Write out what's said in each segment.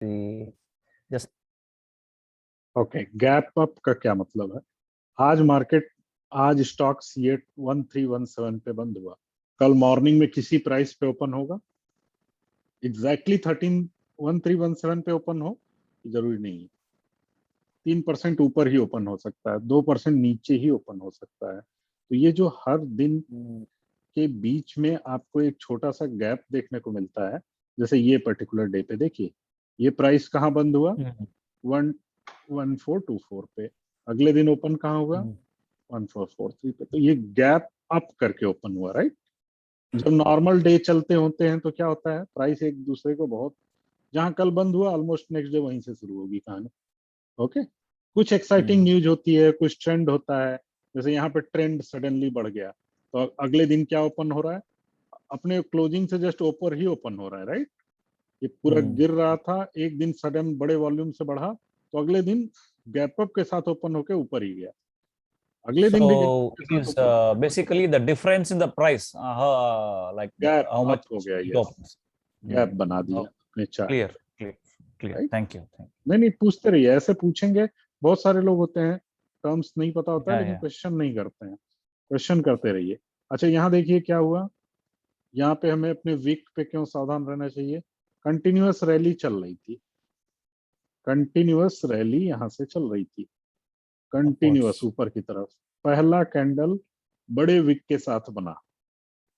Just okay, gap up का क्या मतलब है? आज स्टॉक्स ये 1317 पे बंद हुआ, कल मॉर्निंग में किसी प्राइस पे ओपन होगा, एग्जैक्टली 1317 पे ओपन हो जरूरी नहीं है, 3% ऊपर ही ओपन हो सकता है, 2% नीचे ही ओपन हो सकता है। तो ये जो हर दिन के बीच में आपको एक छोटा सा गैप देखने को मिलता है, जैसे ये पर्टिकुलर डे पे देखिए, ये प्राइस कहाँ बंद हुआ? 1424 पे, अगले दिन ओपन कहाँ हुआ? 1443 पे। तो ये गैप अप करके ओपन हुआ, राइट? जब नॉर्मल डे चलते होते हैं तो क्या होता है, प्राइस एक दूसरे को बहुत, जहां कल बंद हुआ ऑलमोस्ट नेक्स्ट डे वहीं से शुरू होगी कहानी। ओके, कुछ एक्साइटिंग न्यूज होती है, कुछ ट्रेंड होता है, जैसे यहाँ पे ट्रेंड सडनली बढ़ गया तो अगले दिन क्या ओपन हो रहा है? अपने क्लोजिंग से जस्ट ऊपर ही ओपन हो रहा है, राइट? ये पूरा गिर रहा था, एक दिन सडन बड़े वॉल्यूम से बढ़ा तो अगले दिन गैप अप के साथ ओपन होके ऊपर ही गया, अगले दिन भी so it is basically the difference in the price, like gap how up much हो गया, it यस, opens. गैप बना दिया Oh, अपने chart, clear, clear, clear. Right? Thank you. नहीं नहीं, पूछते रहिए, ऐसे पूछेंगे, बहुत सारे लोग होते हैं टर्म्स नहीं पता होता है Yeah, लेकिन yeah. क्वेश्चन नहीं करते हैं, क्वेश्चन करते रहिए। अच्छा, यहाँ देखिए क्या हुआ, यहाँ पे हमें अपने वीक पे क्यों सावधान रहना चाहिए? कंटिन्यूअस रैली चल रही थी, कंटिन्यूअस रैली यहाँ से चल रही थी, कंटिन्यूअस Upwards. ऊपर की तरफ, पहला कैंडल बड़े विक के साथ बना,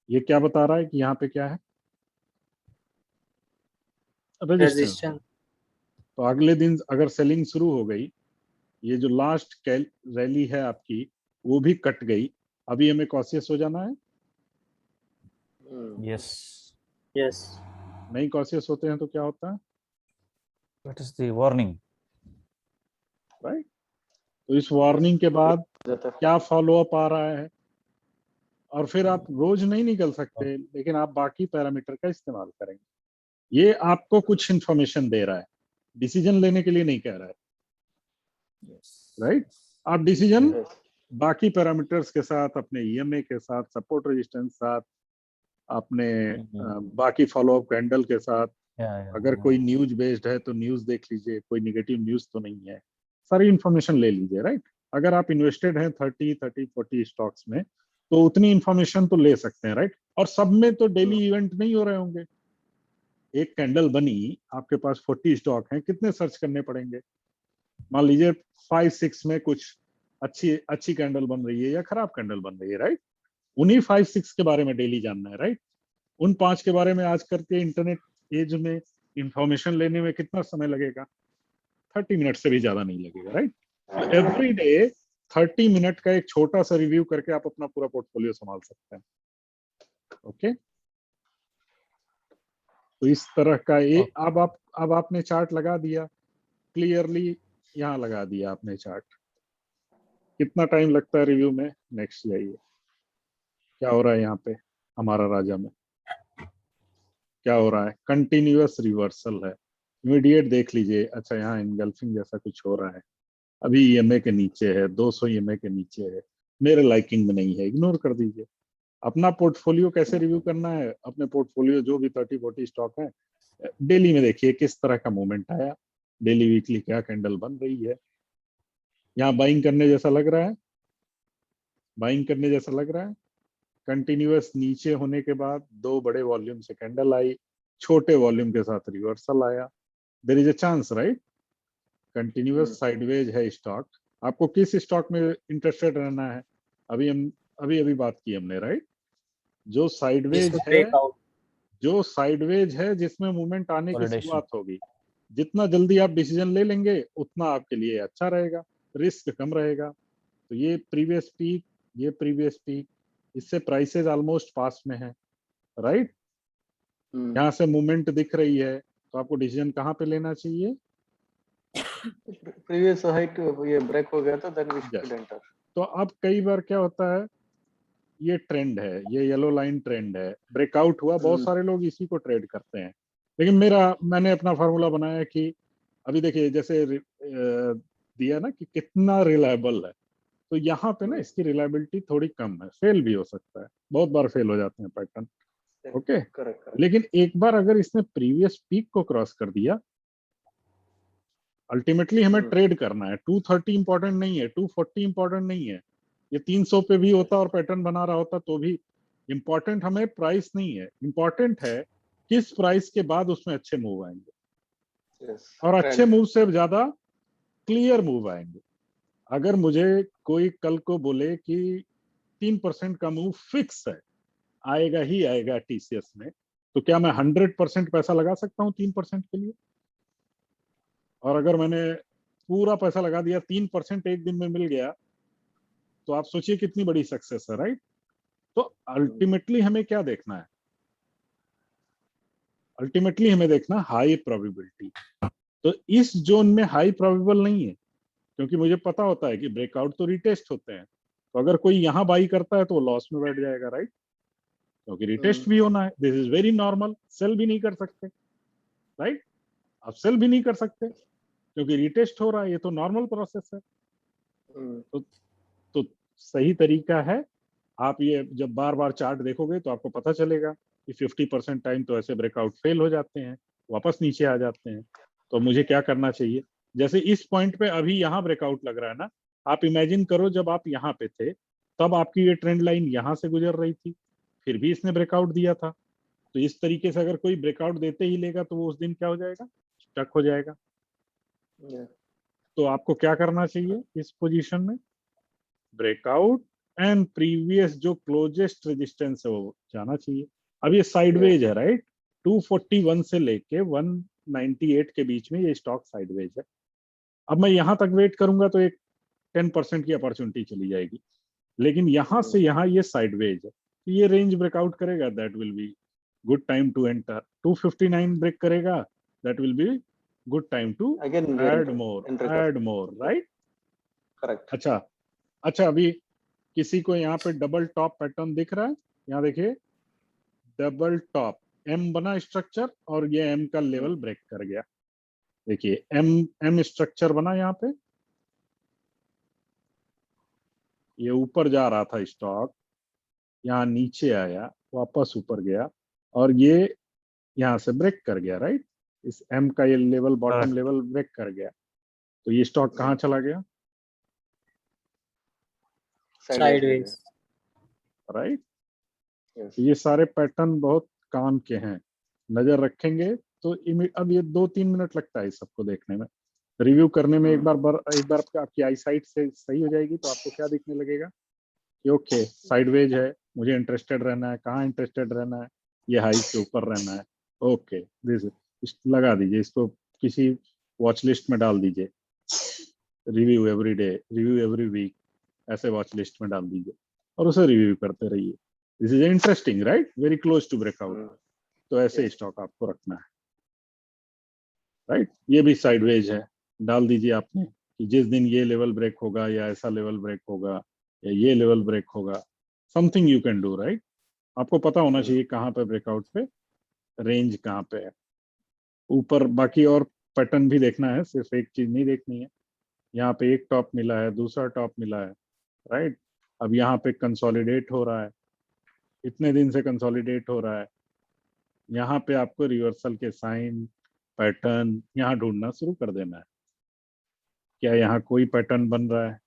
ये क्या बता रहा है कि यहाँ पे क्या है? रेजिस्टेंस। रेजिस्टेंस। तो अगले दिन अगर सेलिंग शुरू हो गई, ये जो लास्ट रैली है आपकी वो भी कट गई, अभी हमें कॉशियस हो जाना है? Yes. यस। नहीं कॉशियस होते हैं तो क्या होता है, That is the warning. Right? तो इस वार्निंग के बाद क्या फॉलो अप आ रहा है, और फिर आप रोज नहीं निकल सकते लेकिन आप बाकी पैरामीटर का इस्तेमाल करेंगे। ये आपको कुछ इंफॉर्मेशन दे रहा है, डिसीजन लेने के लिए नहीं कह रहा है, Yes. राइट? आप डिसीजन बाकी पैरामीटर्स के साथ, अपने ईएमए के साथ, सपोर्ट रेजिस्टेंस साथ, अपने बाकी फॉलो अप कैंडल के साथ, Yeah. अगर कोई न्यूज बेस्ड है तो न्यूज देख लीजिए, कोई निगेटिव न्यूज तो नहीं है, सारी इंफॉर्मेशन ले लीजिए, राइट? अगर आप इन्वेस्टेड हैं 30-40 स्टॉक्स में तो उतनी इंफॉर्मेशन तो ले सकते हैं, राइट? और सब में तो डेली इवेंट नहीं हो रहे होंगे, एक कैंडल बनी, आपके पास 40 स्टॉक हैं, कितने सर्च करने पड़ेंगे? मान लीजिए 5-6 में कुछ अच्छी कैंडल बन रही है या खराब कैंडल बन रही है, राइट? उन्हीं 5-6 के बारे में डेली जानना है, राइट? उन 5 के बारे में आज करके इंटरनेट एज में इंफॉर्मेशन लेने में कितना समय लगेगा? 30 मिनट से भी ज्यादा नहीं लगेगा, राइट? तो एवरी डे 30 मिनट का एक छोटा सा रिव्यू करके आप अपना पूरा पोर्टफोलियो संभाल सकते हैं। ओके, तो इस तरह का अब आपने चार्ट लगा दिया क्लियरली, यहाँ लगा दिया आपने चार्ट। कितना टाइम लगता है रिव्यू में? नेक्स्ट जाइए, क्या हो रहा है यहाँ पे हमारा राजा में, क्या हो रहा है? कंटिन्यूअस रिवर्सल है, इमीडिएट देख लीजिए। अच्छा, यहाँ इनगल्फिंग जैसा कुछ हो रहा है, अभी ईएमए के नीचे है, 200 ईएमए के नीचे है, मेरे लाइकिंग में नहीं है, इग्नोर कर दीजिए। अपना पोर्टफोलियो कैसे रिव्यू करना है? अपने पोर्टफोलियो जो भी 30-40 स्टॉक है, डेली में देखिए किस तरह का मूवमेंट आया, डेली वीकली क्या कैंडल बन रही है। यहाँ बाइंग करने जैसा लग रहा है, बाइंग करने जैसा लग रहा है। कंटिन्यूअस नीचे होने के बाद दो बड़े वॉल्यूम से कैंडल आई, छोटे वॉल्यूम के साथ रिवर्सल आया, there is a chance, right? Continuous sideways है स्टॉक, आपको किस स्टॉक में इंटरेस्टेड रहना है? अभी बात की हमने, राइट? जो साइडवेज है जिसमें मूवमेंट आने की Validation. शुरुआत होगी, जितना जल्दी आप डिसीजन ले लेंगे उतना आपके लिए अच्छा रहेगा, रिस्क कम रहेगा। तो ये प्रीवियस पीक, इससे प्राइसेस ऑलमोस्ट पास में है, राइट? यहाँ से मूवमेंट दिख रही है तो आपको डिसीजन कहाँ पे लेना चाहिए? प्रीवियस हाइट ये ब्रेक हो गया था, देन वी शुड एंटर। तो अब कई बार क्या होता है, ये ट्रेंड है, ये येलो लाइन ट्रेंड है, ब्रेकआउट हुआ, बहुत सारे लोग इसी को ट्रेड करते हैं, लेकिन मैंने अपना फार्मूला बनाया कि अभी देखिए जैसे दिया ना कि कितना रिलायबल है, तो यहाँ पे ना इसकी रिलायबिलिटी थोड़ी कम है, फेल भी हो सकता है, बहुत बार फेल हो जाते हैं पैटर्न। ओके, लेकिन एक बार अगर इसने प्रीवियस पीक को क्रॉस कर दिया अल्टीमेटली हमें ट्रेड करना है। 230 इंपॉर्टेंट नहीं है, 240 इंपॉर्टेंट नहीं है। ये 300 पे भी होता और पैटर्न बना रहा होता तो भी इंपॉर्टेंट हमें प्राइस नहीं है, इंपॉर्टेंट है किस प्राइस के बाद उसमें अच्छे मूव आएंगे। Yes. और अच्छे Trend. मूव से ज्यादा क्लियर मूव आएंगे। अगर मुझे कोई कल को बोले कि 3% का मूव फिक्स है, आएगा ही आएगा टीसीएस में, तो क्या मैं 100% पैसा लगा सकता हूँ 3% के लिए? और अगर मैंने पूरा पैसा लगा दिया, 3% एक दिन में मिल गया, तो आप सोचिए कितनी बड़ी सक्सेस है, राइट? तो अल्टीमेटली हमें क्या देखना है? अल्टीमेटली हमें देखना हाई प्रोबेबिलिटी। तो इस जोन में हाई प्रोबेबल नहीं है, क्योंकि मुझे पता होता है कि ब्रेकआउट तो रिटेस्ट होते हैं। तो अगर कोई यहाँ बाई करता है तो वो लॉस में बैठ जाएगा, राइट? क्योंकि रिटेस्ट भी होना है, this is very normal. Sell भी नहीं कर सकते, राइट? आप सेल भी नहीं कर सकते क्योंकि रिटेस्ट हो रहा है, ये तो नॉर्मल प्रोसेस है। तो सही तरीका है, आप ये जब बार बार चार्ट देखोगे तो आपको पता चलेगा कि 50% टाइम तो ऐसे ब्रेकआउट फेल हो जाते हैं, वापस नीचे आ जाते हैं। तो मुझे क्या करना चाहिए? जैसे इस पॉइंट पे अभी यहाँ ब्रेकआउट लग रहा है ना, आप इमेजिन करो जब आप यहाँ पे थे तब आपकी ये ट्रेंड लाइन यहाँ से गुजर रही थी, फिर भी इसने ब्रेकआउट दिया था। तो इस तरीके से अगर कोई ब्रेकआउट देते ही लेगा तो वो उस दिन क्या हो जाएगा? स्टक हो जाएगा। तो आपको क्या करना चाहिए इस पोजीशन में? ब्रेकआउट एंड प्रीवियस जो क्लोजेस्ट रेजिस्टेंस है वो जाना चाहिए। अब ये साइडवेज है, राइट? 241 से लेके 198 के बीच में ये स्टॉक साइडवेज है। अब मैं यहां तक वेट करूंगा तो एक 10% की अपॉर्चुनिटी चली जाएगी, लेकिन यहां से यहां ये साइडवेज है, तो ये रेंज ब्रेकआउट करेगा, that will be good time to enter. 259 break करेगा, that will be good time to add more, right? Correct. अच्छा, अभी किसी को यहाँ पे डबल टॉप पैटर्न दिख रहा है? यहाँ देखिए, डबल टॉप एम बना स्ट्रक्चर और ये एम का लेवल ब्रेक कर गया। देखिए एम स्ट्रक्चर बना यहाँ पे, ये ऊपर जा रहा था स्टॉक, यहाँ नीचे आया, वापस ऊपर गया और ये यहाँ से ब्रेक कर गया, राइट? इस एम का ये लेवल, बॉटम लेवल ब्रेक कर गया, तो ये स्टॉक कहाँ चला गया? Sideways, right? ये सारे पैटर्न बहुत काम के हैं, नजर रखेंगे तो अब ये 2-3 मिनट लगता है सबको देखने में, रिव्यू करने में। एक बार आपकी आई साइट से सही हो जाएगी तो आपको क्या दिखने लगेगा कि ओके साइडवेज है, मुझे इंटरेस्टेड रहना है। कहाँ इंटरेस्टेड रहना है? ये हाई के ऊपर रहना है। ओके, दिस लगा दीजिए, इसको किसी वॉच लिस्ट में डाल दीजिए, review every day, review every week, ऐसे वॉच लिस्ट में डाल दीजिए और उसे रिव्यू करते रहिए। This is interesting, right? Very close to breakout. तो ऐसे स्टॉक आपको रखना है, राइट? ये भी साइडवेज है, डाल दीजिए आपने कि जिस दिन ये लेवल ब्रेक होगा या ऐसा लेवल ब्रेक होगा या ये लेवल ब्रेक होगा, something you can do, right? आपको पता होना चाहिए कहाँ पे ब्रेकआउट पे, रेंज कहाँ पे है। ऊपर बाकी और पैटर्न भी देखना है, सिर्फ एक चीज नहीं देखनी है। यहाँ पे एक टॉप मिला है, दूसरा टॉप मिला है, राइट? अब यहाँ पे कंसोलिडेट हो रहा है, इतने दिन से कंसोलिडेट हो रहा है। यहाँ पे आपको रिवर्सल के साइन, पैटर्न यहाँ ढूंढना शुरू कर देना है। क्या यहाँ कोई पैटर्न बन रहा है?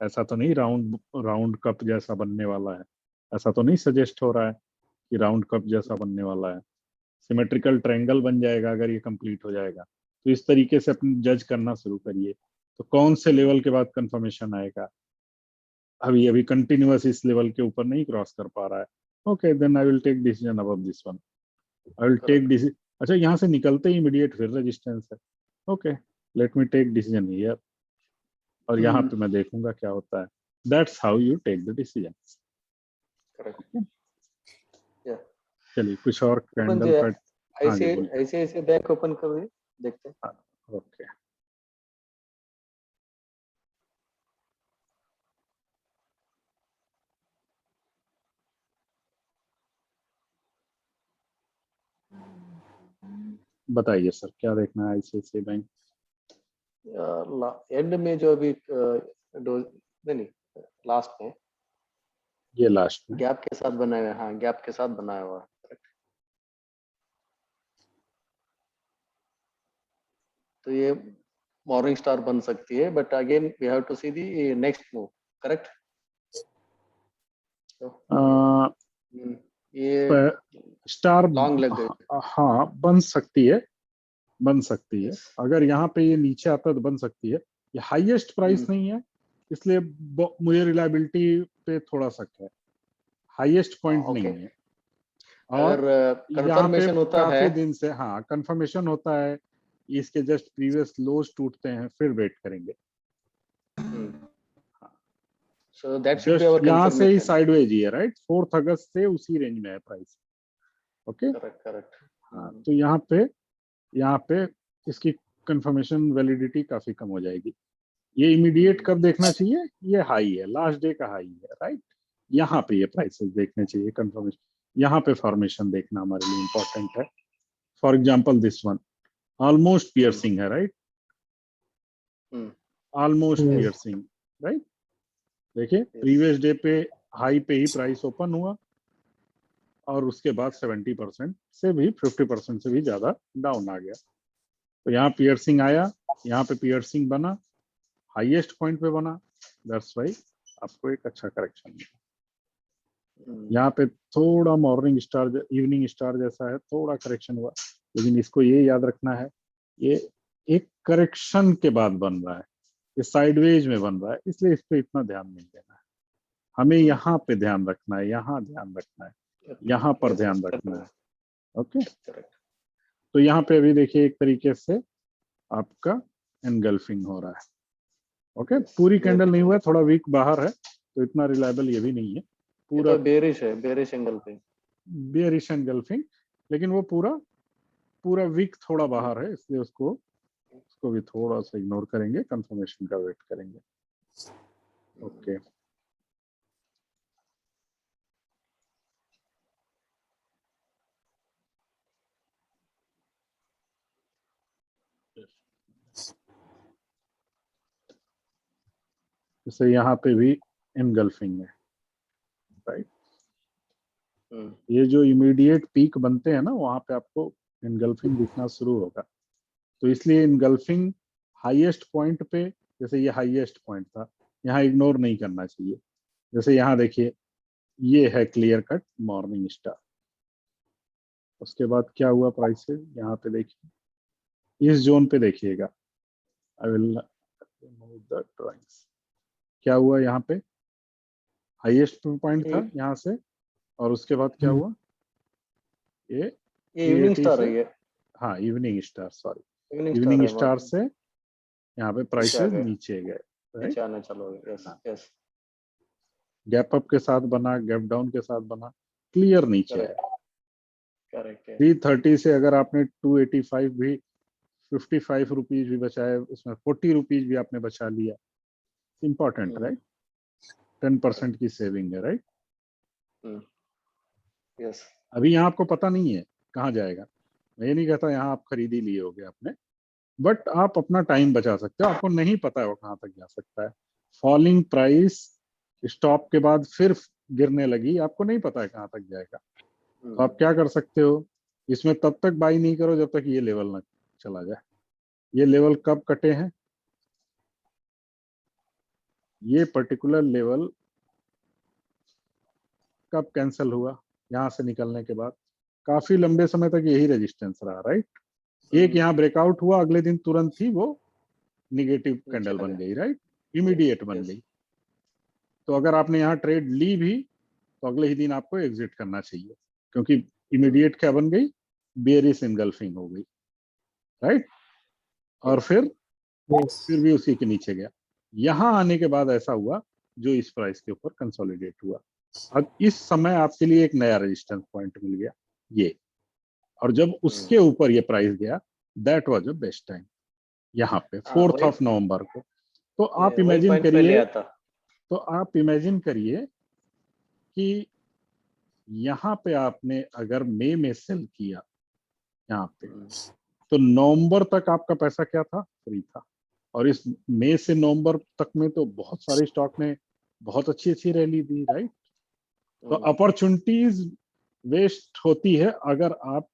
ऐसा तो नहीं राउंड कप जैसा बनने वाला है, ऐसा तो नहीं सजेस्ट हो रहा है कि राउंड कप जैसा बनने वाला है। सिमेट्रिकल ट्रायंगल बन जाएगा अगर ये कंप्लीट हो जाएगा। तो इस तरीके से अपने जज करना शुरू करिए। तो कौन से लेवल के बाद कंफर्मेशन आएगा? अभी कंटिन्यूअस इस लेवल के ऊपर नहीं क्रॉस कर पा रहा है, okay then I will take decision above this one, I will take decision. अच्छा, यहाँ से निकलते ही इमीडिएट फिर रेजिस्टेंस है, okay let me take decision here, और यहाँ पे मैं देखूंगा क्या होता है। That's how you take the decision. चलिए कुछ और कैंडल पैट, ऐसे बैक ओपन कर देखते हैं। ओके बताइए सर, क्या देखना है आईसीआईसीआई बैंक? एंड में जो अभी नहीं लास्ट में, ये लास्ट में गैप के साथ बनाया हुआ है। हाँ, गैप के साथ बनाया हुआ है। तो ये मॉर्निंग स्टार बन सकती है, but again we have to see the next move, correct? ये स्टार लॉन्ग लग गई। हाँ बन सकती है, बन सकती है। Yes. अगर यहाँ पे ये नीचे आता है तो बन सकती है। ये हाईएस्ट प्राइस नहीं है, इसलिए मुझे रिलायबिलिटी पे थोड़ा शक है। Highest point okay. नहीं है, और अगर यहाँ पे कंफर्मेशन होता काफी है, दिन से हाँ कंफर्मेशन होता है, इसके जस्ट प्रीवियस लोज टूटते हैं, फिर वेट करेंगे। so that should be just our यहाँ से ही confirmation. साइडवेज ही है, राइट। 4 अगस्त से उसी रेंज में है प्राइस। Okay correct. हाँ, तो यहाँ पे इसकी कंफर्मेशन वैलिडिटी काफी कम हो जाएगी। ये इमीडिएट कब देखना चाहिए? ये हाई है, लास्ट डे का हाई है, राइट। यहाँ पे ये प्राइसेस देखने चाहिए कंफर्मेशन। यहाँ पे फॉर्मेशन देखना हमारे लिए इंपॉर्टेंट है। For example this one almost piercing है, राइट। Almost piercing, right. देखिए प्रीवियस डे पे हाई पे ही प्राइस ओपन हुआ, और उसके बाद 70% से भी 50% से भी ज्यादा डाउन आ गया। तो यहाँ पियर्सिंग आया, यहाँ पे पियर्सिंग बना, हाईएस्ट पॉइंट पे बना, दैट्स व्हाई आपको एक अच्छा करेक्शन मिला। यहाँ पे थोड़ा मॉर्निंग स्टार इवनिंग स्टार जैसा है, थोड़ा करेक्शन हुआ, लेकिन इसको ये याद रखना है, ये एक करेक्शन के बाद बन रहा है, ये साइडवेज में बन रहा है, इसलिए इस पे इतना ध्यान नहीं देना है। हमें यहाँ पे ध्यान रखना है, यहाँ ध्यान रखना है, यहाँ पर ध्यान रखना है। ओके, तो यहाँ पे अभी देखिए एक तरीके से आपका एनगल्फिंग हो रहा है। ओके, पूरी कैंडल नहीं हुआ है, थोड़ा वीक बाहर है, तो इतना रिलायबल ये भी नहीं है। पूरा तो बेरिश है, बेरिश एंगल्फिंग, बेरिश एनगल्फिंग, लेकिन वो पूरा वीक थोड़ा बाहर है, इसलिए उसको भी थोड़ा सा इग्नोर करेंगे, कंफर्मेशन का वेट करेंगे। ओके जैसे यहाँ पे भी एनगल्फिंग है, राइट। ये जो इमीडिएट पीक बनते हैं ना, वहां पे आपको एनगल्फिंग दिखना शुरू होगा। तो इसलिए एनगल्फिंग हाईएस्ट पॉइंट पे, जैसे ये हाईएस्ट पॉइंट था, यहाँ इग्नोर नहीं करना चाहिए। जैसे यहाँ देखिए, ये है क्लियर कट मॉर्निंग स्टार। उसके बाद क्या हुआ प्राइसेस, यहाँ पे देखिए, इस जोन पे देखिएगा। I will remove the drawings. क्या हुआ यहाँ पे, हाईएस्ट पॉइंट था यहाँ से, और उसके बाद क्या हुआ, ये इवनिंग स्टार है ये। हाँ evening star, sorry evening evening star से यहाँ पे प्राइसेस नीचे गए, नीचे आने चलो। यस यस, गैप अप के साथ बना, गैप डाउन के साथ बना, क्लियर नीचे है। करेक्ट है। 330 से अगर आपने 285 भी, 55 रुपीज भी बचाए, उसमें 40 रुपीज भी आपने बचा लिया, इंपॉर्टेंट, राइट। 10% की सेविंग है, राइट। यस, अभी यहाँ आपको पता नहीं है कहाँ जाएगा, मैं ये नहीं कहता यहाँ आप खरीदी लिए होगे आपने, बट आप अपना टाइम बचा सकते हो। आपको नहीं पता है वो कहाँ तक जा सकता है। फॉलिंग प्राइस स्टॉप के बाद फिर गिरने लगी, आपको नहीं पता है कहाँ तक जाएगा। तो आप क्या कर सकते हो, इसमें तब तक बाई नहीं करो जब तक ये लेवल ना चला जाए। ये लेवल कब कटे हैं, ये पर्टिकुलर लेवल कब कैंसिल हुआ, यहाँ से निकलने के बाद काफी लंबे समय तक यही रेजिस्टेंस रहा, राइट। एक यहाँ ब्रेकआउट हुआ, अगले दिन तुरंत ही वो निगेटिव कैंडल बन गई, राइट, इमीडिएट बन गई। तो अगर आपने यहाँ ट्रेड ली भी, तो अगले ही दिन आपको एग्जिट करना चाहिए, क्योंकि इमीडिएट क्या बन गई, बेयरिश एनगल्फिंग हो गई, राइट। और फिर भी उसी के नीचे गया। यहाँ आने के बाद ऐसा हुआ जो इस प्राइस के ऊपर कंसोलिडेट हुआ। अब इस समय आपके लिए एक नया रेजिस्टेंस पॉइंट मिल गया ये, और जब उसके ऊपर ये प्राइस गया, that was the best time, यहाँ पे 4 नवंबर को। तो आप इमेजिन करिए कि यहाँ पे आपने अगर मई में सेल किया यहाँ पे, तो नवंबर तक आपका पैसा क्या था, फ्री था। और इस मई से नवंबर तक में तो बहुत सारे स्टॉक ने बहुत अच्छी रैली दी, राइट। तो अपॉर्चुनिटीज वेस्ट होती है अगर आप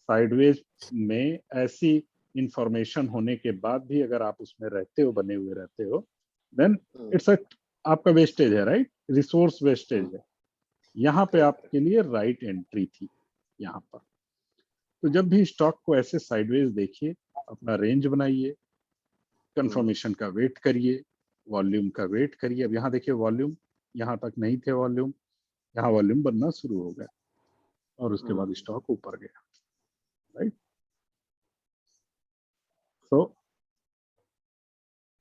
साइडवेज में ऐसी इंफॉर्मेशन होने के बाद भी अगर आप उसमें रहते हो, बने हुए रहते हो, देन Hmm. इट्स अ आपका वेस्टेज है, राइट, रिसोर्स वेस्टेज है। यहाँ पे Correct. आपके लिए राइट एंट्री थी यहाँ पर। तो जब भी स्टॉक को ऐसे साइडवेज देखिए, अपना रेंज बनाइए, कंफर्मेशन का वेट करिए, वॉल्यूम का वेट करिए। अब यहाँ देखिए वॉल्यूम, यहाँ तक नहीं थे वॉल्यूम, यहाँ वॉल्यूम बनना शुरू हो गया और उसके बाद स्टॉक ऊपर गया, राइट। तो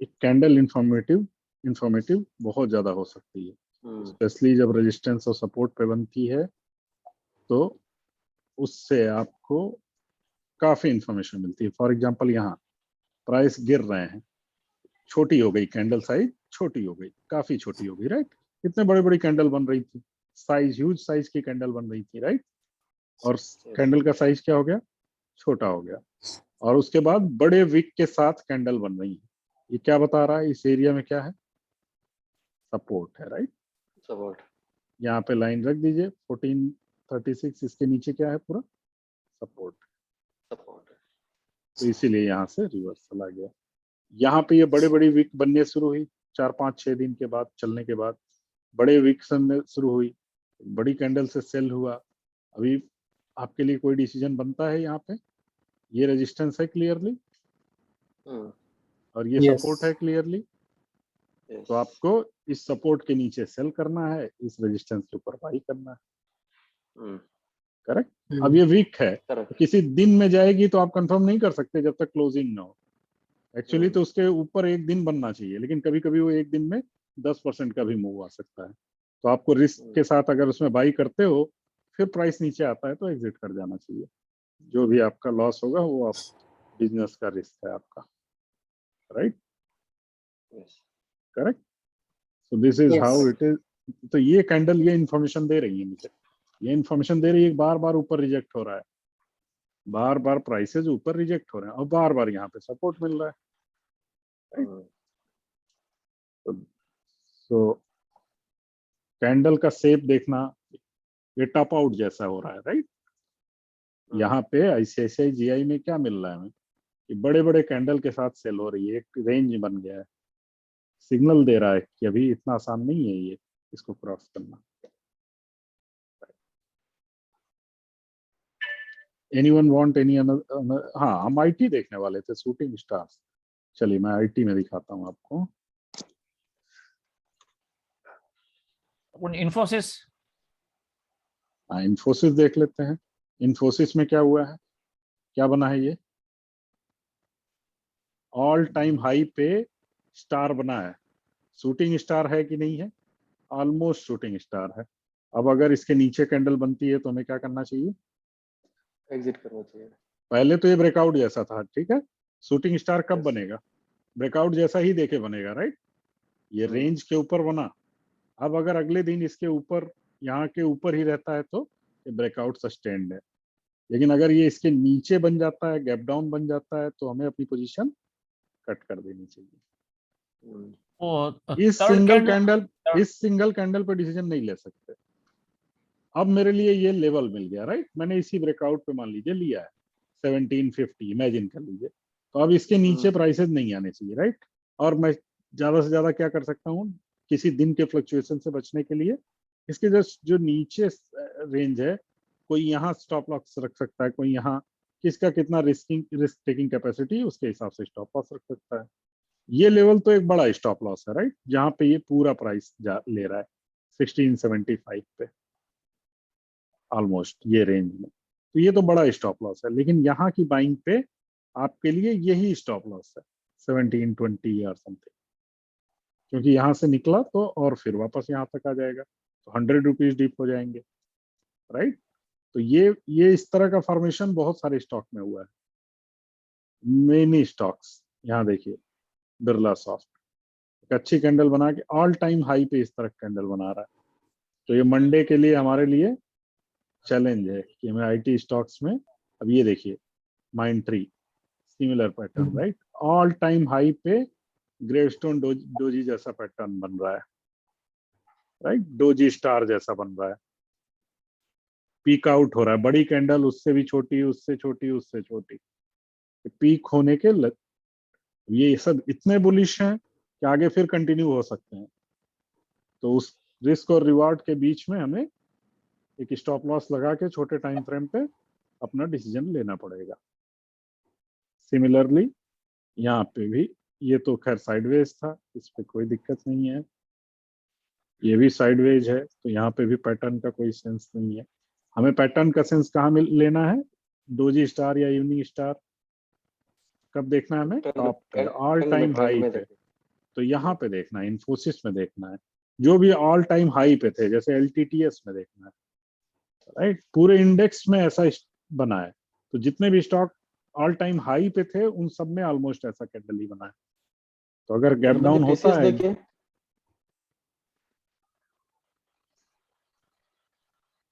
एक कैंडल इंफॉर्मेटिव बहुत ज्यादा हो सकती है, स्पेशली जब रेजिस्टेंस और सपोर्ट पे बनती है, तो उससे आपको काफी इंफॉर्मेशन मिलती है। फॉर एग्जांपल यहाँ प्राइस गिर रहे हैं, छोटी हो गई कैंडल साइज, छोटी हो गई, काफी छोटी हो गई, राइट। इतने बड़े बड़ी कैंडल बन रही थी, साइज ह्यूज साइज की कैंडल बन रही थी, राइट। और कैंडल का साइज क्या हो गया, छोटा हो गया। और उसके बाद बड़े विक के साथ कैंडल बन रही है। ये क्या बता रहा है, इस एरिया में क्या है, सपोर्ट है, राइट। Support. यहाँ पे लाइन रख दीजिए 1436, इसके नीचे क्या है, पूरा सपोर्ट। Support. तो इसीलिए यहाँ से रिवर्सल आ गया। यहाँ पे ये बड़े बड़ी विक बनने शुरू हुई, 4-5-6 दिन के बाद चलने के बाद बड़े विक शुरू हुई, बड़ी कैंडल से सेल हुआ। अभी आपके लिए कोई डिसीजन बनता है, यहाँ पे ये रेजिस्टेंस है क्लियरली और ये Yes. सपोर्ट है क्लियरली, Yes. तो आपको इस सपोर्ट के नीचे सेल करना है, इस रेजिस्टेंस के ऊपर बाई करना है, करेक्ट। अब ये वीक है, Correct. तो किसी दिन में जाएगी तो आप कंफर्म नहीं कर सकते जब तक क्लोजिंग ना हो। एक्चुअली तो उसके ऊपर एक दिन बनना चाहिए, लेकिन कभी कभी वो एक दिन में 10% का भी मूव आ सकता है। तो आपको रिस्क के साथ अगर उसमें बाई करते हो, फिर प्राइस नीचे आता है तो एग्जिट कर जाना चाहिए। जो भी आपका लॉस होगा वो आप बिजनेस का रिस्क है आपका, right, Yes. Correct. So this is Yes. How it is. तो ये कैंडल ये इंफॉर्मेशन दे रही है मुझे, ये इंफॉर्मेशन दे रही है, बार बार ऊपर रिजेक्ट हो रहा है, बार बार प्राइसेस ऊपर रिजेक्ट हो रहे हैं और बार बार यहाँ पे सपोर्ट मिल रहा है। तो कैंडल का शेप देखना, ये टॉप आउट जैसा हो रहा है, राइट। यहाँ पे आईसीआईसीआई जीआई में क्या मिल रहा है हमें, कि बड़े बड़े कैंडल के साथ सेल हो रही है, एक रेंज बन गया है, सिग्नल दे रहा है कि अभी इतना आसान नहीं है ये, इसको क्रॉस करना। Anyone want any another? हाँ, हम आईटी देखने वाले थे, शूटिंग स्टार्स। चलिए मैं आईटी में दिखाता हूँ आपको। Infosys. हाँ, इन्फोसिस देख लेते हैं। इन्फोसिस में क्या हुआ है, क्या बना है, ये ऑल टाइम हाई पे स्टार बना है। शूटिंग स्टार है कि नहीं है, ऑलमोस्ट शूटिंग स्टार है। अब अगर इसके नीचे कैंडल बनती है तो हमें क्या करना चाहिए, एग्जिट करना चाहिए। पहले तो ये ब्रेकआउट जैसा था, ठीक है। शूटिंग स्टार कब Yes. बनेगा, ब्रेकआउट जैसा ही देखे बनेगा, राइट। ये रेंज के ऊपर बना। अब अगर अगले दिन इसके ऊपर, यहाँ के ऊपर ही रहता है तो ये ब्रेकआउट सस्टेन्ड है। लेकिन अगर ये इसके नीचे बन जाता है, गैप डाउन बन जाता है, तो हमें अपनी पोजीशन कट कर देनी चाहिए। Oh, इस third सिंगल candle. कैंडल, इस सिंगल कैंडल पे डिसीजन नहीं ले सकते। अब मेरे लिए ये लेवल मिल गया, राइट, मैंने इसी ब्रेकआउट पे मान लीजिए लिया है 1750, इमेजिन कर लीजिए। तो अब इसके नीचे प्राइसेस नहीं आने चाहिए, राइट। और मैं ज्यादा से ज्यादा क्या कर सकता हूँ, किसी दिन के फ्लक्चुएशन से बचने के लिए इसके जो नीचे रेंज है, कोई यहाँ स्टॉप लॉस रख सकता है, कोई यहाँ, किसका कितना रिस्क टेकिंग कैपेसिटी, उसके हिसाब से स्टॉप लॉस रख सकता है। ये लेवल तो एक बड़ा स्टॉप लॉस है, राइट, जहां पे ये पूरा प्राइस ले रहा है 1675 पे ऑलमोस्ट, ये रेंज में। तो ये तो बड़ा स्टॉप लॉस है, लेकिन यहाँ की बाइंग पे आपके लिए यही स्टॉप लॉस है 1720 और समथिंग, क्योंकि यहाँ से निकला तो और फिर वापस यहाँ तक आ जाएगा, तो 100 रुपीज डिप हो जाएंगे, राइट। तो ये इस तरह का फॉर्मेशन बहुत सारे स्टॉक में हुआ है, मेनी स्टॉक्स। यहाँ देखिए बिरला सॉफ्ट एक अच्छी कैंडल बना के ऑल टाइम हाई पे इस तरह कैंडल बना रहा है। तो ये मंडे के लिए हमारे लिए चैलेंज है कि हमें आईटी स्टॉक्स में, अब ये देखिए mind tree similar pattern, right, all time high पे ग्रेवस्टोन डोजी जैसा पैटर्न बन रहा है, राइट, डोजी स्टार जैसा बन रहा है, पीक आउट हो रहा है, बड़ी कैंडल उससे भी छोटी, उससे छोटी, उससे छोटी, पीक होने के ये सब इतने बुलिश हैं कि आगे फिर कंटिन्यू हो सकते हैं। तो उस रिस्क और रिवार्ड के बीच में हमें एक स्टॉप लॉस लगा के छोटे टाइम फ्रेम पे अपना डिसीजन लेना पड़ेगा। सिमिलरली यहाँ पे भी, ये तो खैर साइडवेज था, इस पे कोई दिक्कत नहीं है। ये भी साइडवेज है, तो यहाँ पे भी पैटर्न का कोई सेंस नहीं है। हमें पैटर्न का सेंस कहाँ में लेना है? डोजी स्टार या इवनिंग स्टार कब देखना है हमें? टॉप पे, ऑल टाइम हाई पे। तो यहाँ पे देखना है, इन्फोसिस में देखना है, जो भी ऑल टाइम हाई पे थे, जैसे LTTS में देखना है, राइट। पूरे इंडेक्स में ऐसा बना है, तो जितने भी स्टॉक ऑल टाइम हाई पे थे उन सब में ऑलमोस्ट ऐसा कैंडल ही बना है। तो अगर गैप डाउन होता है, देखिए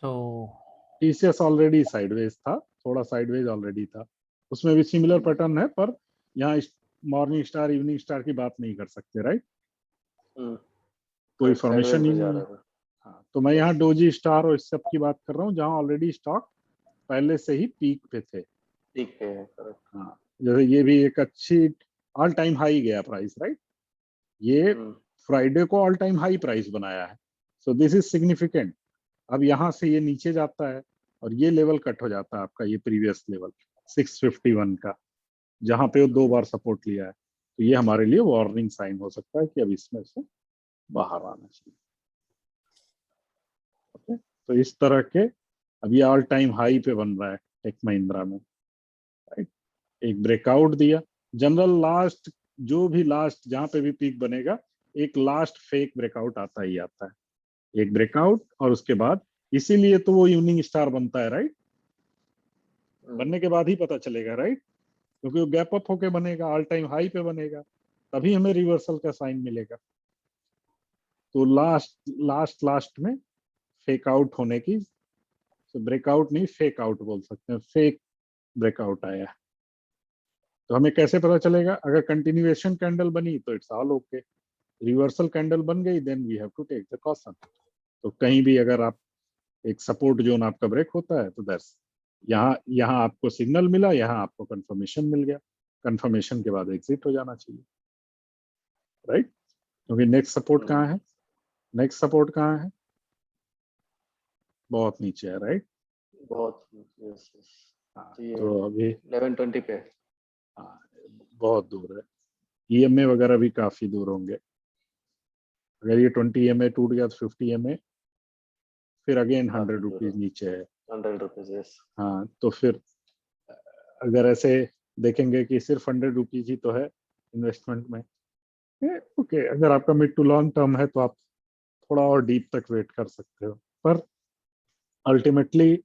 तो TCS ऑलरेडी साइडवेज था, थोड़ा साइडवेज ऑलरेडी था, उसमें भी सिमिलर पैटर्न है, पर यहाँ मॉर्निंग स्टार इवनिंग स्टार की बात नहीं कर सकते, राइट। कोई फॉर्मेशन ही नहीं है। हाँ, तो मैं यहाँ डोजी स्टार और इस सब की बात कर रहा हूँ, जहाँ ऑलरेडी स्टॉक पहले से ही पीक पे थे। ठीक है, हाँ, जैसे ये भी एक अच्छी ऑल टाइम हाई गया प्राइस, राइट। ये फ्राइडे को ऑल टाइम हाई प्राइस बनाया है, सो दिस इज सिग्निफिकेंट। अब यहाँ से ये नीचे जाता है और ये लेवल कट हो जाता है आपका, ये प्रीवियस लेवल 651 का, जहाँ पे वो 2 बार सपोर्ट लिया है। तो ये हमारे लिए वार्निंग साइन हो सकता है कि अब इसमें से बाहर आना चाहिए। ओके, तो इस तरह के अब ये ऑल टाइम हाई पे बन रहा है टेक महिंद्रा में, राइट। एक ब्रेकआउट दिया, जनरल लास्ट, जो भी लास्ट जहां पे भी पीक बनेगा, एक लास्ट फेक ब्रेकआउट आता ही आता है, एक ब्रेकआउट, और उसके बाद इसीलिए तो वो इवनिंग स्टार बनता है, राइट। बनने के बाद ही पता चलेगा, राइट, क्योंकि वो गैप अप होके बनेगा, ऑल टाइम हाई पे बनेगा, तभी हमें रिवर्सल का साइन मिलेगा। तो लास्ट में फेक आउट होने की, तो ब्रेकआउट नहीं फेक आउट बोल सकते हैं, फेक ब्रेकआउट आया। तो हमें कैसे पता चलेगा? अगर कंटिन्यूएशन कैंडल बनी तो it's all okay, reversal candle बन गई then we have to take the caution. तो कहीं भी अगर आप एक सपोर्ट जोन आपका ब्रेक होता है तो दैट्स, यहाँ आपको सिग्नल मिला, यहाँ आपको कंफर्मेशन मिल गया, कंफर्मेशन के बाद एग्जिट हो जाना चाहिए, राइट। क्योंकि नेक्स्ट सपोर्ट कहाँ है? नेक्स्ट सपोर्ट कहाँ है? बहुत नीचे है, राइट। बहुत तो अभी 1120 पे, हाँ, बहुत दूर है। EMA वगैरह भी काफी दूर होंगे। अगर ये 20 EMA टूट गया तो 50 EMA फिर अगेन 100 रुपीज नीचे है, 100 रुपीज। हाँ, तो फिर अगर ऐसे देखेंगे कि सिर्फ 100 रुपीज ही तो है इन्वेस्टमेंट में, ओके, अगर आपका मिड टू लॉन्ग टर्म है तो आप थोड़ा और डीप तक वेट कर सकते हो, पर अल्टीमेटली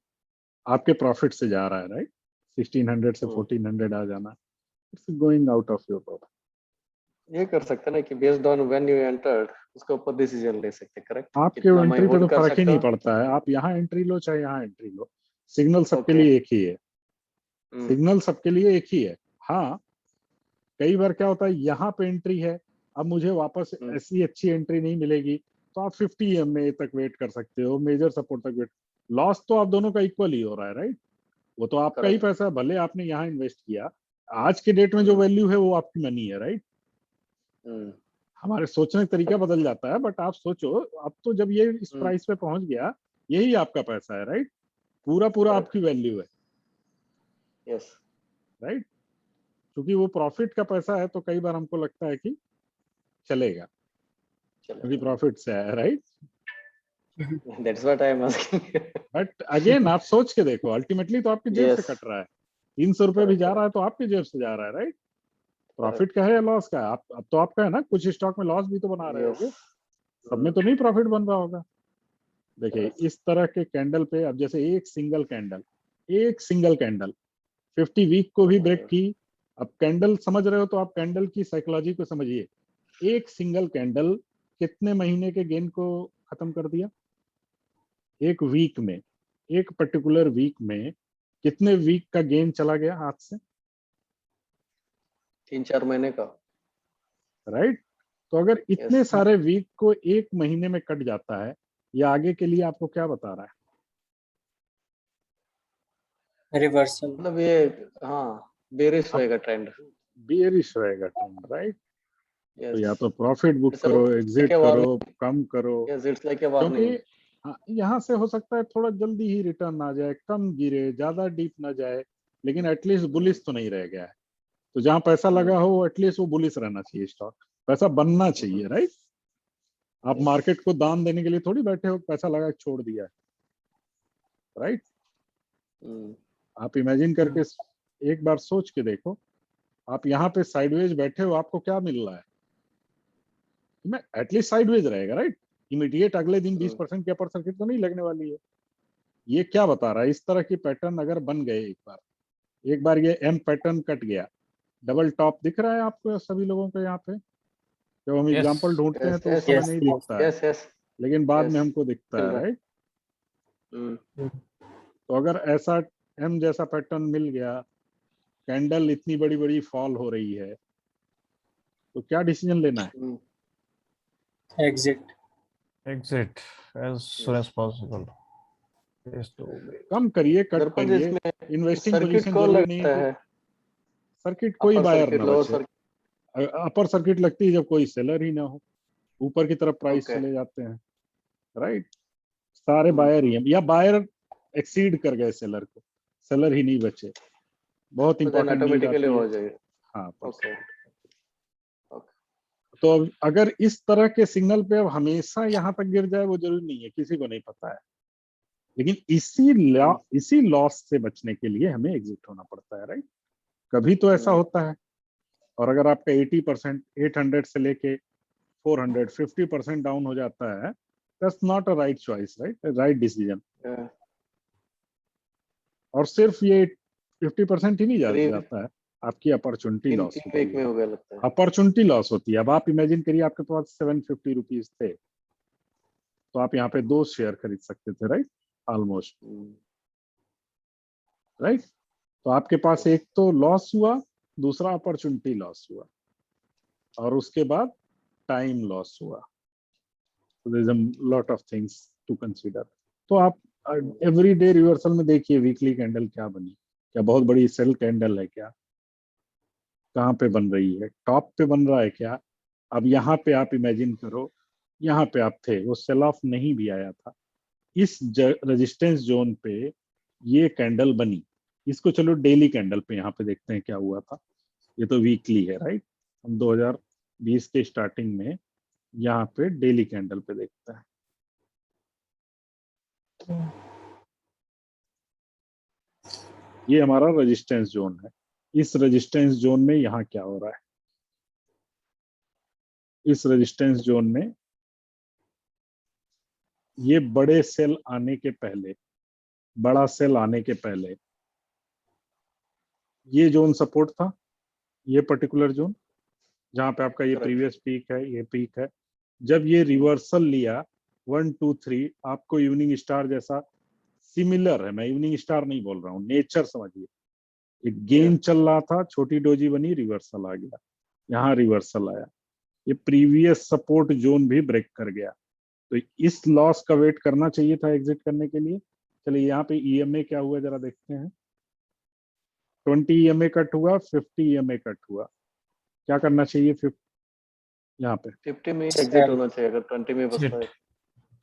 आपके प्रॉफिट से जा रहा है, राइट। 1600 से 1400 आ जाना, it's going out of your profit. ये कर सकते ना कि based on when you entered उसके ऊपर डिसीजन ले सकते, करेक्ट। आपके एंट्री पे तो फर्क ही नहीं पड़ता है, आप यहाँ एंट्री लो चाहे यहाँ एंट्री लो, सिग्नल सबके लिए एक ही है, सिग्नल सबके लिए एक ही है। हाँ, कई बार क्या होता है, यहाँ पे एंट्री है, अब मुझे वापस ऐसी अच्छी एंट्री नहीं मिलेगी, तो आप 50 EMA तक वेट कर सकते हो, मेजर सपोर्ट तक वेट। लॉस तो आप दोनों का इक्वल ही हो रहा है, राइट। वो तो आपका ही पैसा है, भले आपने यहाँ इन्वेस्ट किया, आज के डेट में जो वैल्यू है वो आपकी मनी है, राइट। हमारे सोचने का तरीका बदल जाता है, बट आप सोचो, अब तो जब ये इस प्राइस पे पहुंच गया, यही आपका पैसा है, राइट। पूरा आपकी वैल्यू है, यस, राइट। क्योंकि वो प्रॉफिट का पैसा है, तो कई बार हमको लगता है कि चलेगा क्योंकि प्रॉफिट से आया, right. That's what I am asking. But again आप सोच के देखो, अल्टीमेटली तो आपकी जेब से कट रहा है, 300 रुपए भी जा रहा है तो आपकी जेब से जा रहा है, राइट। प्रॉफिट का है या लॉस का है? आप अब तो आपका है ना, कुछ स्टॉक में लॉस भी तो बना रहे होगे, सब में तो नहीं प्रॉफिट बन रहा होगा। देखिए इस तरह के कैंडल पे, अब जैसे एक सिंगल कैंडल 50 वीक को भी ब्रेक की। अब कैंडल समझ रहे हो तो आप कैंडल की साइकोलॉजी को समझिए। एक सिंगल कैंडल कितने महीने के गेन को खत्म कर दिया? एक वीक में, एक पर्टिकुलर वीक में कितने वीक का गेन चला गया हाथ से? 3-4 महीने का, राइट। तो अगर इतने सारे वीक को एक महीने में कट जाता है, ये आगे के लिए आपको क्या बता रहा है? रिवर्सल। मतलब ये, हाँ, बेरिश रहेगा ट्रेंड। बेयरिश रहेगा ट्रेंड, राइट? तो यस, या तो प्रॉफिट बुक It's a- करो, एग्जिट like a करो, warning. कम करो, यस, इट्स लाइक ए क्योंकि वार्निंग। यहाँ से हो सकता है थोड़ा जल्दी ही रिटर्न आ जाए, कम गिरे, ज्यादा डीप ना जाए, लेकिन एटलीस्ट बुलिश तो नहीं रह गया है। तो जहाँ पैसा लगा हो एटलीस्ट वो बुलिश रहना चाहिए, स्टॉक पैसा बनना चाहिए, राइट? आप Yes. मार्केट को दान देने के लिए थोड़ी बैठे हो, पैसा लगा के छोड़ दिया है, राइट? आप इमेजिन करके एक बार सोच के देखो, आप यहाँ पे साइडवेज बैठे हो, आपको क्या मिल रहा है? मैं एटलीस्ट साइडवेज रहेगा, राइट? इमीडिएट अगले दिन 20% की अपर सर्किट तो नहीं लगने वाली है। ये क्या बता रहा है? इस तरह की पैटर्न अगर बन गए एक बार ये एम पैटर्न कट गया, डबल टॉप दिख रहा है आपको सभी लोगों को यहाँ पे? जब हम Yes. एग्जांपल ढूंढते हैं तो उस समय नहीं दिखता है, यस यस। लेकिन बाद में Yes. हमको दिखता है, मिल रहा है। राइट? तो अगर ऐसा एम जैसा पैटर्न मिल गया, कैंडल इतनी बड़ी बड़ी फॉल हो रही है, तो क्या डिसीजन लेना है? Exit. Exit as soon as possible. Yes, to कम करिए, कट दर्पण करिए, जिसमें इन्वेस्टिंग सर्किट पोजीशन कौन जरूरी नहीं लगता है है? सर्किट कोई अपर बायर सर्किट, ना लोअर बचे। सर्किट। अपर सर्किट लगती है जब कोई सेलर ही ना हो, ऊपर की तरफ प्राइस Okay. चले जाते हैं, राइट? सारे बायर ही हैं, या बायर एक्सीड कर गए सेलर को, सेलर ही नहीं बचे, बहुत तो देन इंपॉर्टेंट नीड ऑटोमेटिकली आती हो है। जाएगा। हाँ, ओके। तो अगर इस तरह के सिग्नल पे अब हमेशा यहाँ तक गिर जाए वो जरूरी नहीं है, किसी को नहीं पता है, लेकिन इसी लॉस से बचने के लिए हमें एग्जिट होना पड़ता है, राइट? कभी तो ऐसा होता है, और अगर आपका 80% 800 से लेके 400 50% डाउन हो जाता है, that's not a right choice, right decision. और सिर्फ ये 50% ही नहीं जाता है, आपकी अपॉर्चुनिटी तीन लॉस तीन होती वीक में है, हो गया लगता है। अपॉर्चुनिटी लॉस होती है। अब आप इमेजिन करिए आपके पास 750 रुपीज थे, तो आप यहाँ पे 2 शेयर खरीद सकते थे, राइट? Almost, right? तो आपके पास एक तो लॉस हुआ, दूसरा अपॉर्चुनिटी लॉस हुआ, और उसके बाद टाइम लॉस हुआ। So there's a lot of things to consider. तो आप एवरी डे रिवर्सल में देखिए वीकली कैंडल क्या बनी, क्या बहुत बड़ी सेल कैंडल है क्या, कहाँ पे बन रही है, टॉप पे बन रहा है क्या? अब यहाँ पे आप इमेजिन करो, यहाँ पे आप थे, वो सेल ऑफ नहीं भी आया था, इस रेजिस्टेंस जोन पे ये कैंडल बनी, इसको चलो डेली कैंडल पे यहाँ पे देखते हैं क्या हुआ था। ये तो वीकली है, राइट? हम 2020 के स्टार्टिंग में यहाँ पे डेली कैंडल पे देखते हैं। ये हमारा रेजिस्टेंस जोन है, इस रेजिस्टेंस जोन में यहाँ क्या हो रहा है? इस रेजिस्टेंस जोन में ये बड़े सेल आने के पहले, बड़ा सेल आने के पहले ये जोन सपोर्ट था, ये पर्टिकुलर जोन जहां पे आपका ये Correct. प्रीवियस पीक है, ये पीक है। जब ये रिवर्सल लिया 1 2 3, आपको इवनिंग स्टार जैसा सिमिलर है, मैं इवनिंग स्टार नहीं बोल रहा हूँ, नेचर समझिए। एक गेन चल रहा था, छोटी डोजी बनी, रिवर्सल आ गया, यहाँ रिवर्सल आया, ये प्रीवियस सपोर्ट जोन भी ब्रेक कर गया, तो इस लॉस का वेट करना चाहिए था एग्जिट करने के लिए। चलिए यहाँ पे ईएमए क्या हुआ जरा देखते हैं। 20 ईएमए कट हुआ, 50 ईएमए कट हुआ, क्या करना चाहिए? 50 यहाँ पे 50 में एग्जिट होना चाहिए अगर 20 में बचता है।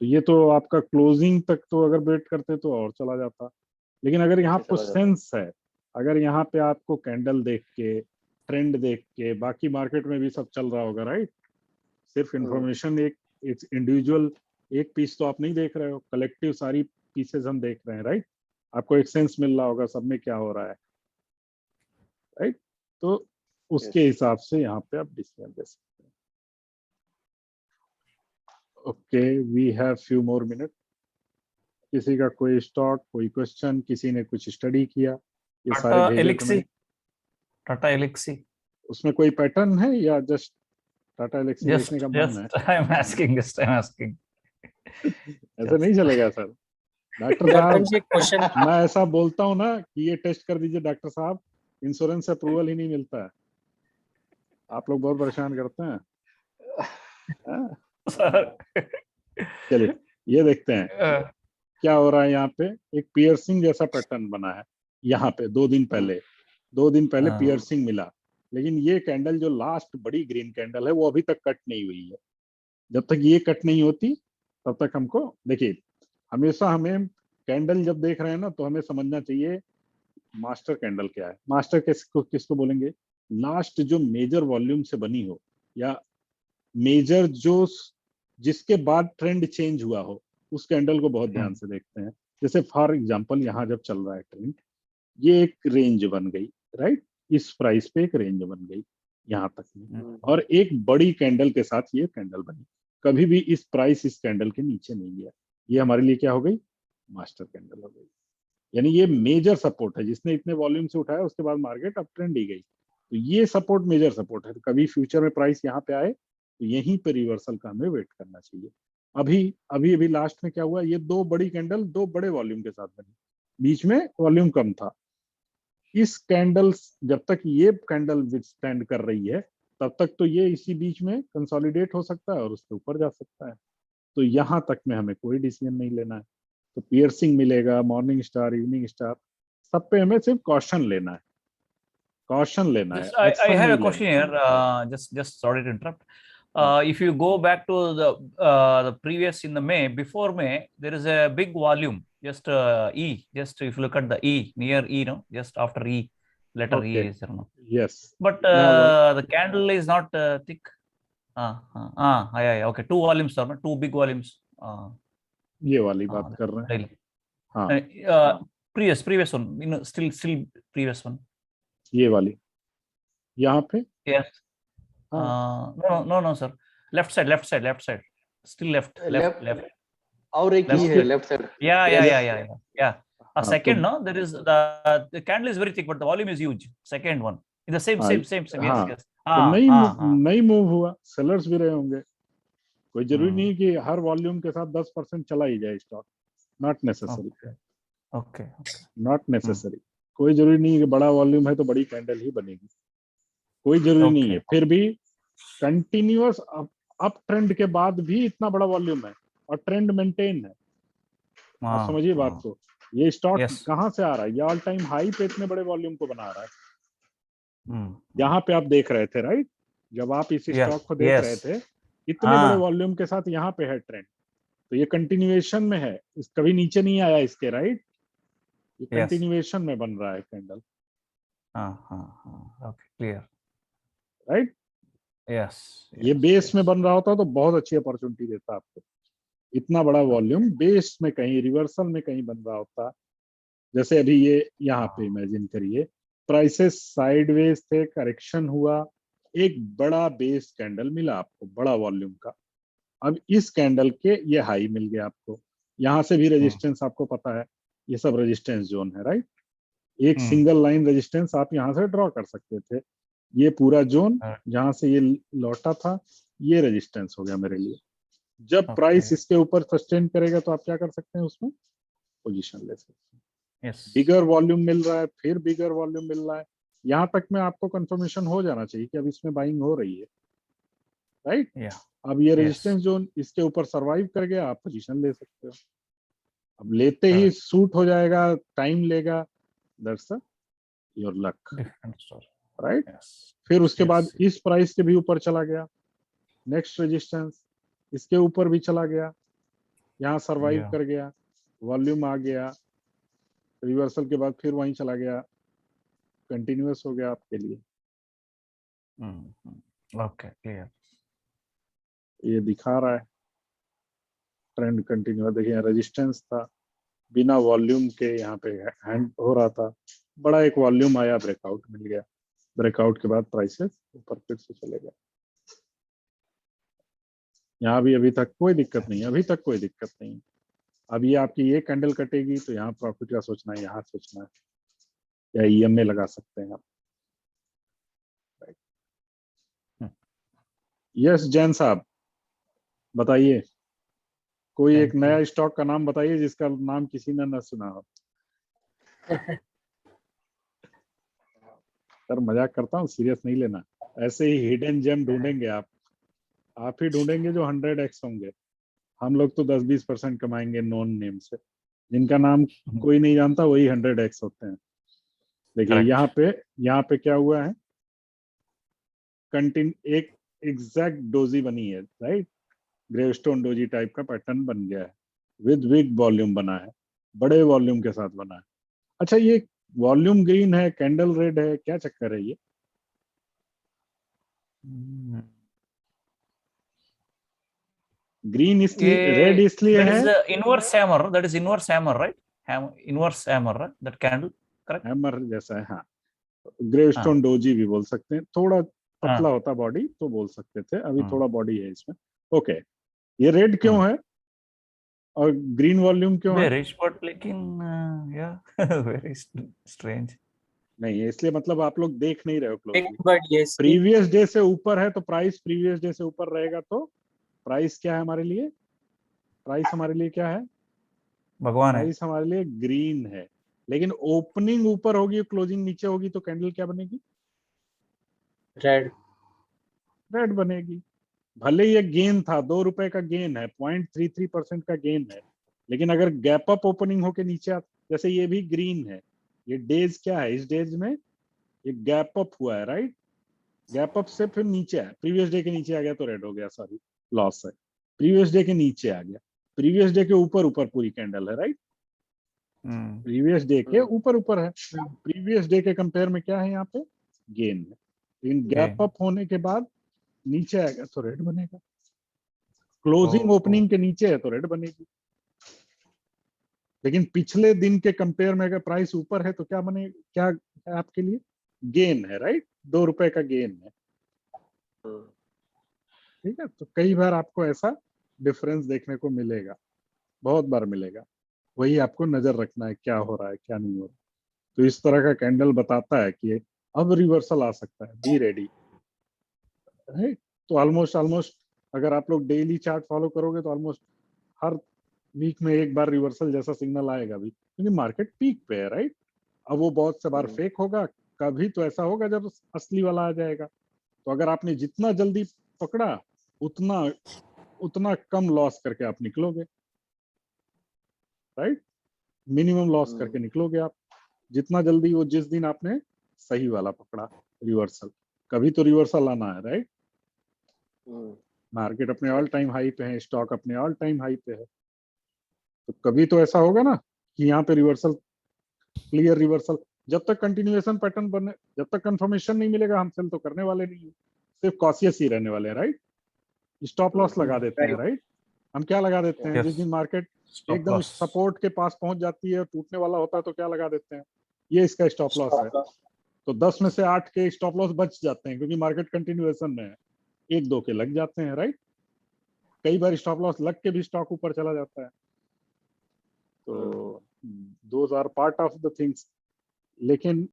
तो ये तो आपका क्लोजिंग तक तो अगर वेट करते तो और चला जाता, लेकिन अगर यहाँ आपको चला जाता। सेंस है, अगर यहाँ पे आपको कैंडल देख के, ट्रेंड देख के, बाकी मार्केट में भी सब चल रहा होगा, राइट? सिर्फ इंफॉर्मेशन एक इंडिविजुअल एक पीस तो आप नहीं देख रहे हो, कलेक्टिव सारी पीसेस हम देख रहे हैं, राइट? आपको एक सेंस मिल रहा होगा सब में क्या हो रहा है, राइट? तो उसके हिसाब से यहाँ पे आप डिसीजन दे सकते हैं। Okay, we have few more minute. किसी का कोई स्टॉक, कोई क्वेश्चन, किसी ने कुछ स्टडी किया, ये सारे Tata भेजे तो Elixir. मैंने। Tata Elixir. उसमें कोई पैटर्न है या जस्ट टाटा एलेक्सी Just, देखने का मन है? just I'm asking. Just I'm asking. ऐसा नहीं चलेगा सर। डॉक्टर दर्पण साहब, जी क्वेश्चन मैं ऐसा बोलता हूँ ना कि ये टेस्ट कर दीजिए डॉक्टर साहब, इंश्योरेंस अप्रूवल ही नहीं मिलता है। आप लोग बहुत परेशान करते हैं। हाँ? Sir. चलिए ये देखते हैं क्या हो रहा है। यहाँ पे एक पियर्सिंग जैसा पैटर्न बना है, यहाँ पे 2 दिन पहले 2 दिन पहले हाँ। पियर्सिंग मिला, लेकिन ये कैंडल जो लास्ट बड़ी ग्रीन कैंडल है वो अभी तक कट नहीं हुई है। जब तक ये कट नहीं होती तब तक हमको, देखिए हमेशा हमें कैंडल जब देख रहे हैं ना, तो हमें समझना चाहिए मास्टर कैंडल क्या है। मास्टर किसको बोलेंगे? लास्ट जो मेजर वॉल्यूम से बनी हो, या मेजर जो जिसके बाद ट्रेंड चेंज हुआ हो, उस कैंडल को बहुत ध्यान से देखते हैं। जैसे फॉर एग्जांपल यहाँ जब चल रहा है ट्रेंड, ये एक रेंज बन गई, राइट, इस प्राइस पे एक रेंज बन गई यहाँ तक में, और एक बड़ी कैंडल के साथ ये कैंडल बनी। कभी भी इस प्राइस इस कैंडल के नीचे नहीं गया। ये हमारे लिए क्या हो गई? मास्टर कैंडल हो गई। यानी ये मेजर सपोर्ट है, जिसने इतने वॉल्यूम से उठाया उसके बाद मार्केट अप ट्रेंड ही गई, तो ये सपोर्ट मेजर सपोर्ट है। तो कभी फ्यूचर में प्राइस यहाँ पे आए तो यहीं पे रिवर्सल का हमें वेट करना चाहिए। अभी लास्ट में क्या हुआ? ये 2 बड़ी कैंडल 2 बड़े वॉल्यूम के साथ बनी, बीच में वॉल्यूम कम था। इस कैंडल, जब तक ये कैंडल विथस्टैंड कर रही है तब तक तो ये इसी बीच में कंसोलिडेट हो सकता है और उसके ऊपर जा सकता है। तो यहाँ तक में हमें कोई डिसीजन नहीं लेना है। तो पियर्सिंग मिलेगा, मॉर्निंग स्टार, इवनिंग स्टार, सब पे हमें सिर्फ कॉशन लेना है, कॉशन लेना है, Just I एक्शन have नहीं a question लेना। here. Just sorry to interrupt. If you go back to the previous in the May, before May, there is a big volume. Just E. Just if you look at the E near E, no, just after E, letter E Okay. is there, no. Yes. But Now, the candle is not thick. Yeah. Okay, 2 volumes, sir, no? 2 big volumes. ये वाली बात कर रहे हैं। Daily. हाँ, Previous one, still previous one. ये वाली यहाँ पे। Yes. हाँ, No, sir. Left side. Still left. और एक Left ही है लेफ्ट साइड। Yeah. A हाँ, second, तो no, there is the candle is very thick, but the volume is huge. Second one. In the same. हाँ, हाँ, Yes. तो नहीं move हुआ, सेलर्स भी रहे होंगे। कोई जरूरी नहीं कि हर वॉल्यूम के साथ 10% चला ही जाए stock, not necessary. Okay. Not necessary, कोई जरूरी नहीं कि बड़ा वॉल्यूम है तो बड़ी कैंडल ही बनेगी, कोई जरूरी नहीं है। फिर भी कंटिन्यूअस अप ट्रेंड के बाद भी इतना बड़ा वॉल्यूम है और ट्रेंड मेंटेन है। आप समझिए बात को, ये स्टॉक कहाँ से आ रहा है? ये ऑल टाइम हाई पे इतने बड़े वॉल्यूम को बना रहा है। यहाँ पे आप देख रहे थे, राइट, जब आप इस स्टॉक को देख रहे थे, इतने बड़े वॉल्यूम के साथ यहाँ पे है ट्रेंड, तो ये कंटिन्यूएशन में है, कभी नीचे नहीं आया इसके, राइट, ये कंटिन्यूएशन में बन रहा है candle. Okay, clear. Right, Yes. ये बेस में बन रहा होता तो बहुत अच्छी अपॉर्चुनिटी देता आपको। इतना बड़ा वॉल्यूम बेस में कहीं रिवर्सल में कहीं बन रहा होता, जैसे अभी ये यहाँ पे इमेजिन करिए, प्राइसेस साइडवेज थे, करेक्शन हुआ, एक बड़ा बेस कैंडल मिला आपको बड़ा वॉल्यूम का। अब इस कैंडल के ये हाई मिल गया आपको, यहाँ से भी रेजिस्टेंस आपको पता है, ये सब रेजिस्टेंस जोन है, राइट। एक सिंगल लाइन रेजिस्टेंस आप यहाँ से ड्रॉ कर सकते थे। ये पूरा जोन जहां से ये लौटा था, ये रेजिस्टेंस हो गया मेरे लिए। जब प्राइस इसके ऊपर सस्टेन करेगा तो आप क्या कर सकते हैं? उसमें पोजीशन ले सकते हैं। बिगर वॉल्यूम मिल रहा है, फिर बिगर वॉल्यूम मिल रहा है, यहाँ तक में आपको कंफर्मेशन हो जाना चाहिए कि अब इसमें बाइंग हो रही है, राइट। अब ये रेजिस्टेंस जोन इसके ऊपर सरवाइव कर गया, आप पोजीशन ले सकते हो। अब लेते ही सूट हो जाएगा, टाइम लेगा, दैट्स योर लक, राइट। फिर उसके बाद इस प्राइस के भी ऊपर चला गया, नेक्स्ट रेजिस्टेंस इसके ऊपर भी चला गया, यहाँ सरवाइव कर गया, वॉल्यूम आ गया, रिवर्सल के बाद फिर वहीं चला गया, कंटिन्यूअस हो गया आपके लिए। Okay, clear. ये दिखा रहा है ट्रेंड कंटिन्यू। देखिए रेजिस्टेंस था, बिना वॉल्यूम के यहाँ पे हैंड हो रहा था, बड़ा एक वॉल्यूम आया, ब्रेकआउट मिल गया, ब्रेकआउट के बाद प्राइसेस ऊपर फिर से चले गए। यहाँ भी अभी तक कोई दिक्कत नहीं है, अभी तक कोई दिक्कत नहीं। अब ये आपकी ये कैंडल कटेगी तो यहाँ प्रॉफिट का सोचना है, यहाँ सोचना है, या ईएमए लगा सकते हैं आप। यस जैन साहब बताइए, कोई एक नया स्टॉक का नाम बताइए जिसका नाम किसी ने न सुना हो। सर मजाक करता हूँ, सीरियस नहीं लेना। ऐसे ही हिडन जेम ढूंढेंगे आप ही ढूंढेंगे जो 100x होंगे। हम लोग तो 10-20% कमाएंगे नॉन नेम से, जिनका नाम कोई नहीं जानता वही 100x होते हैं। देखिए Correct. यहाँ पे क्या हुआ है, एक एग्जैक्ट डोजी बनी है, राइट, ग्रेवस्टोन डोजी टाइप का पैटर्न बन गया है, विद बिग वॉल्यूम बना है, बड़े वॉल्यूम के साथ बना है। अच्छा, ये वॉल्यूम ग्रीन है, कैंडल रेड है, क्या चक्कर है ये? Mm. ग्रीन इसलिए, रेड इसलिए That है, is inverse hammer. That is inverse hammer, right? Inverse hammer, right? That candle, correct? Hammer जैसा है, हाँ। हाँ ग्रेवस्टोन डोजी भी बोल सकते हैं, थोड़ा पतला हाँ होता बॉडी तो बोल सकते थे, अभी हाँ। थोड़ा बॉडी है इसमें। ओके, ये रेड क्यों हाँ। है और ग्रीन वॉल्यूम क्यों है? Bearish, but लेकिन yeah, very strange. नहीं है इसलिए, मतलब आप लोग देख नहीं रहे हो Big क्लोजली। body है इसकी। प्रीवियस डे से ऊपर है तो प्राइस प्रीवियस डे से ऊपर रहेगा, तो प्राइस क्या है हमारे लिए? प्राइस हमारे लिए क्या है? भगवान है। प्राइस हमारे लिए ग्रीन है। लेकिन ओपनिंग ऊपर होगी, क्लोजिंग नीचे होगी, तो कैंडल क्या बनेगी? रेड। रेड बनेगी। भले ये गेन था, ₹2 का गेन है, 0.33% का गेन है, लेकिन अगर गैप अप ओपनिंग होके नीचे जैसे ये भी ग्रीन है, ये डेज क्या है, इस डेज में ये गैप अप हुआ है, राइट, गैप अप से फिर नीचे आया, प्रीवियस डे के नीचे आ गया तो रेड हो गया, सॉरी लॉस है, प्रीवियस डे के नीचे आ गया, प्रीवियस डे के ऊपर ऊपर पूरी कैंडल है, राइट, प्रीवियस डे के ऊपर ऊपर है, प्रीवियस डे के कंपेयर में क्या है यहाँ पे? गेन है। लेकिन गैप अप होने के बाद नीचे आएगा तो रेड बनेगा, क्लोजिंग ओपनिंग के नीचे है तो रेड बनेगी। लेकिन पिछले दिन के कंपेयर में अगर प्राइस ऊपर है तो क्या बने, क्या है आपके लिए? गेन है, राइट, ₹2 का गेन है। ठीक है, तो कई बार आपको ऐसा डिफरेंस देखने को मिलेगा, बहुत बार मिलेगा, वही आपको नजर रखना है क्या हो रहा है क्या नहीं हो रहा। तो इस तरह का कैंडल बताता है कि अब रिवर्सल आ सकता है, बी रेडी, राइट। तो ऑलमोस्ट ऑलमोस्ट अगर आप लोग डेली चार्ट फॉलो करोगे तो ऑलमोस्ट हर वीक में एक बार रिवर्सल जैसा सिग्नल आएगा भी, क्योंकि मार्केट पीक पे है, राइट। अब वो बहुत से बार फेक होगा, कभी तो ऐसा होगा जब असली वाला आ जाएगा। तो अगर आपने जितना जल्दी पकड़ा उतना उतना कम लॉस करके आप निकलोगे, राइट, मिनिमम लॉस करके निकलोगे आप, जितना जल्दी वो जिस दिन आपने सही वाला पकड़ा रिवर्सल। कभी तो रिवर्सल आना है, राइट। मार्केट अपने ऑल टाइम हाई पे है, स्टॉक अपने ऑल टाइम हाई पे है, तो कभी तो ऐसा होगा ना कि यहाँ पे रिवर्सल, क्लियर रिवर्सल। जब तक कंटिन्यूएशन पैटर्न बने, जब तक कंफर्मेशन नहीं मिलेगा, हम सेल तो करने वाले नहीं है, सिर्फ कॉशियस ही रहने वाले हैं, राइट। स्टॉप लॉस लगा देते हैं, राइट। हम क्या लगा देते हैं? Yes. जिस दिन मार्केट Stop एकदम loss. सपोर्ट के पास पहुंच जाती है, टूटने वाला होता है, तो क्या लगा देते हैं? ये इसका स्टॉप लॉस है। तो 10 में से 8 के स्टॉप लॉस बच जाते हैं, क्योंकि मार्केट कंटिन्यूएशन में है, 1-2 के लग जाते हैं, राइट। कई बार स्टॉप लॉस लग के भी स्टॉक ऊपर चला जाता है। तो those are part of the things. लेकिन